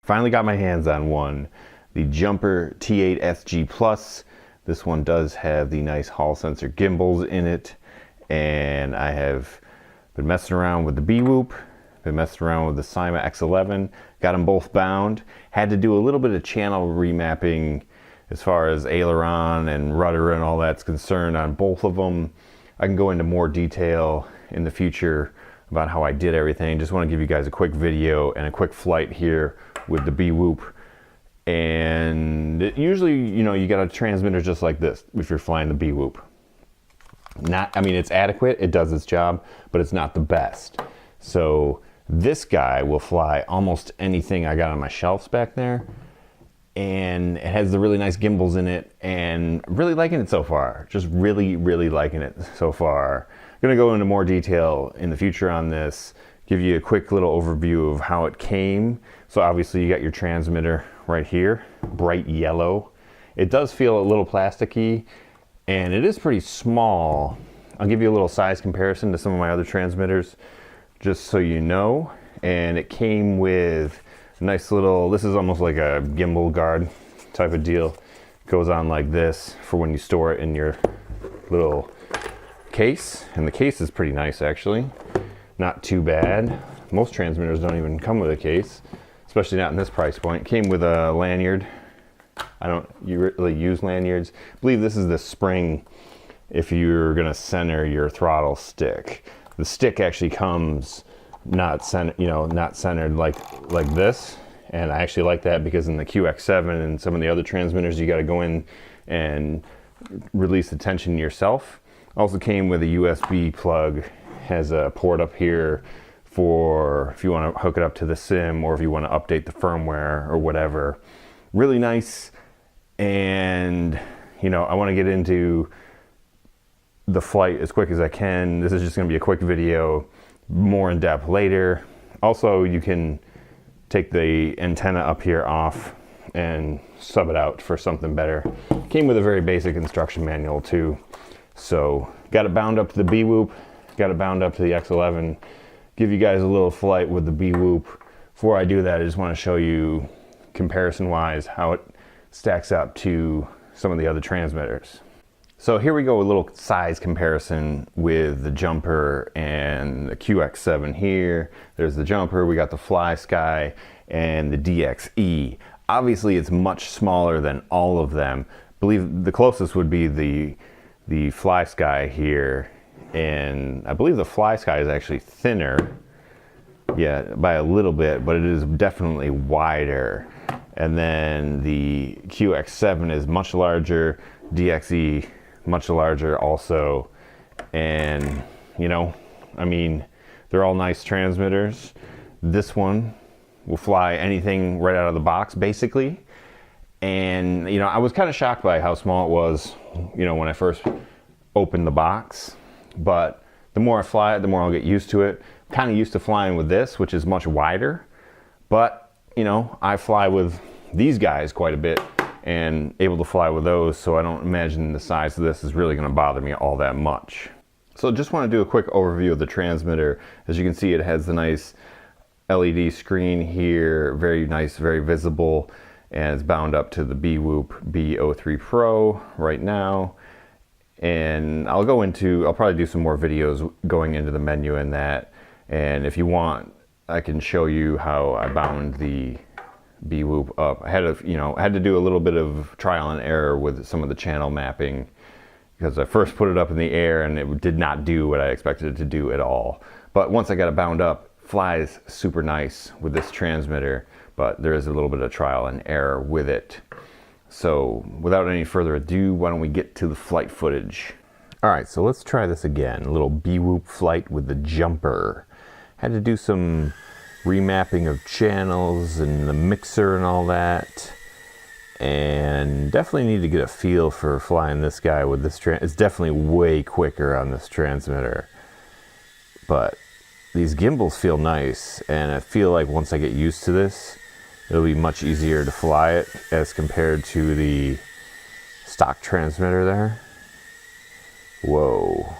Finally got my hands on one, the Jumper T8SG Plus. This one does have the nice Hall sensor gimbals in it, and I have been messing around with the BWhoop, been messing around with the Cyma X11, got them both bound. Had to do a little bit of channel remapping as far as aileron and rudder and all that's concerned on both of them. I can go into more detail in the future about how I did everything. Just want to give you guys a quick video and a quick flight here with the BWhoop. And usually, you know, you got a transmitter just like this if you're flying the BWhoop. I mean, it's adequate, it does its job, but it's not the best. So this guy will fly almost anything I got on my shelves back there. And it has the really nice gimbals in it, and really liking it so far. Just really, really liking it so far. I'm gonna go into more detail in the future on this, give you a quick little overview of how it came. So obviously you got your transmitter right here, bright yellow. It does feel a little plasticky, and it is pretty small. I'll give you a little size comparison to some of my other transmitters, just so you know. And it came with a nice little, this is almost like a gimbal guard type of deal. Goes on like this for when you store it in your little case. And the case is pretty nice actually. Not too bad. Most transmitters don't even come with a case, especially not in this price point. Came with a lanyard. I don't really use lanyards. I believe this is the spring if you're gonna center your throttle stick. The stick actually comes not centered like this, and I actually like that because in the QX7 and some of the other transmitters you got to go in and release the tension yourself. Also came with a USB plug, has a port up here for if you want to hook it up to the sim or if you want to update the firmware or whatever. Really nice. And you know, I want to get into the flight as quick as I can. This is just going to be a quick video, more in depth later. Also, you can take the antenna up here off and sub it out for something better. Came with a very basic instruction manual too. So got it bound up to the BWhoop, got it bound up to the X11. Give you guys a little flight with the BWhoop. Before I do that, I just want to show you comparison wise how it stacks up to some of the other transmitters. So here we go, a little size comparison with the Jumper and the QX7 here. There's the Jumper, we got the Fly Sky and the DXE. Obviously it's much smaller than all of them. I believe the closest would be the Fly Sky here, and I believe the Fly Sky is actually thinner, yeah, by a little bit, but it is definitely wider. And then the QX7 is much larger, DXE much larger also. And you know, I mean, they're all nice transmitters. This one will fly anything right out of the box basically. And you know, I was kind of shocked by how small it was, you know, when I first opened the box, but the more I fly it, the more I'll get used to it. I'm kind of used to flying with this, which is much wider, but you know, I fly with these guys quite a bit and able to fly with those, so I don't imagine the size of this is really going to bother me all that much. So just want to do a quick overview of the transmitter. As you can see, it has the nice LED screen here, very nice, very visible, and it's bound up to the BWhoop B03 Pro right now. And I'll probably do some more videos going into the menu and that, and if you want, I can show you how I bound the BWhoop up. I had to do a little bit of trial and error with some of the channel mapping because I first put it up in the air and it did not do what I expected it to do at all. But once I got it bound up, flies super nice with this transmitter, but there is a little bit of trial and error with it. So without any further ado, why don't we get to the flight footage? All right, so let's try this again. A little BWhoop flight with the Jumper. Had to do some remapping of channels and the mixer and all that, and definitely need to get a feel for flying this guy with this it's definitely way quicker on this transmitter, but these gimbals feel nice, and I feel like once I get used to this, it'll be much easier to fly it as compared to the stock transmitter there. Whoa,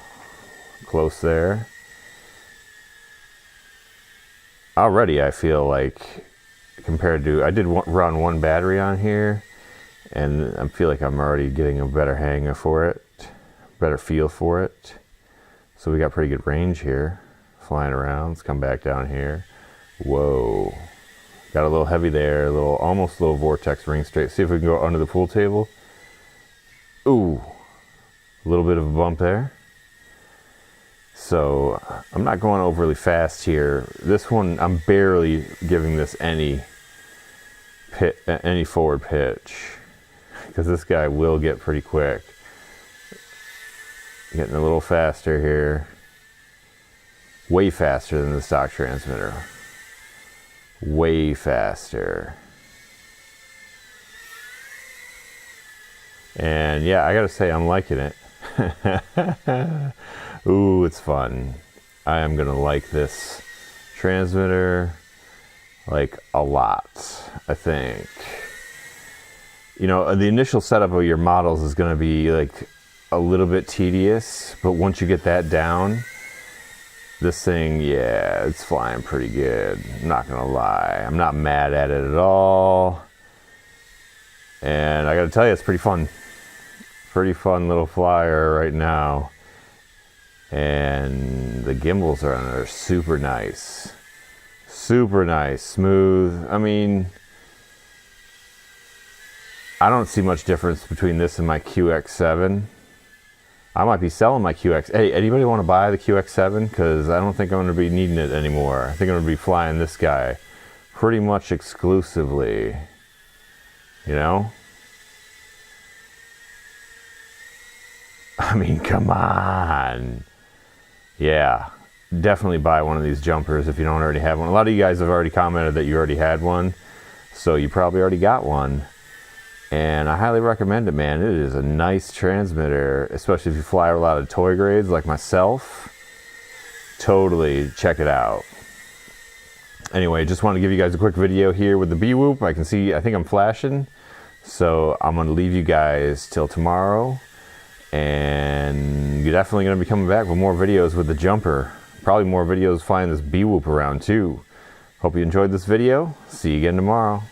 close there. Already I feel like compared to, I did run one battery on here, and I feel like I'm already getting a better hang for it, better feel for it. So we got pretty good range here, flying around. Let's come back down here. Whoa, got a little heavy there, almost a little vortex ring straight. See if we can go under the pool table. Ooh, a little bit of a bump there. So I'm not going overly fast here. This one, I'm barely giving this any forward pitch, because this guy will get pretty quick. Getting a little faster here. Way faster than the stock transmitter. Way faster. And yeah, I gotta say, I'm liking it. Ooh, it's fun. I am gonna like this transmitter like a lot, I think. You know, the initial setup of your models is gonna be like a little bit tedious, but once you get that down, this thing, yeah, it's flying pretty good. I'm not gonna lie. I'm not mad at it at all. And I gotta tell you, it's pretty fun. Pretty fun little flyer right now. And the gimbals are super nice. Super nice, smooth. I mean, I don't see much difference between this and my QX7. I might be selling my QX. Hey, anybody want to buy the QX7? Because I don't think I'm going to be needing it anymore. I think I'm going to be flying this guy pretty much exclusively. You know? I mean, come on. Yeah, definitely buy one of these jumpers if you don't already have one. A lot of you guys have already commented that you already had one, so you probably already got one. And I highly recommend it, man. It is a nice transmitter, especially if you fly a lot of toy grades like myself. Totally check it out. Anyway, just want to give you guys a quick video here with the BWhoop. I think I'm flashing. So I'm going to leave you guys till tomorrow. And you're definitely going to be coming back with more videos with the jumper. Probably more videos flying this BWhoop around too. Hope you enjoyed this video. See you again tomorrow.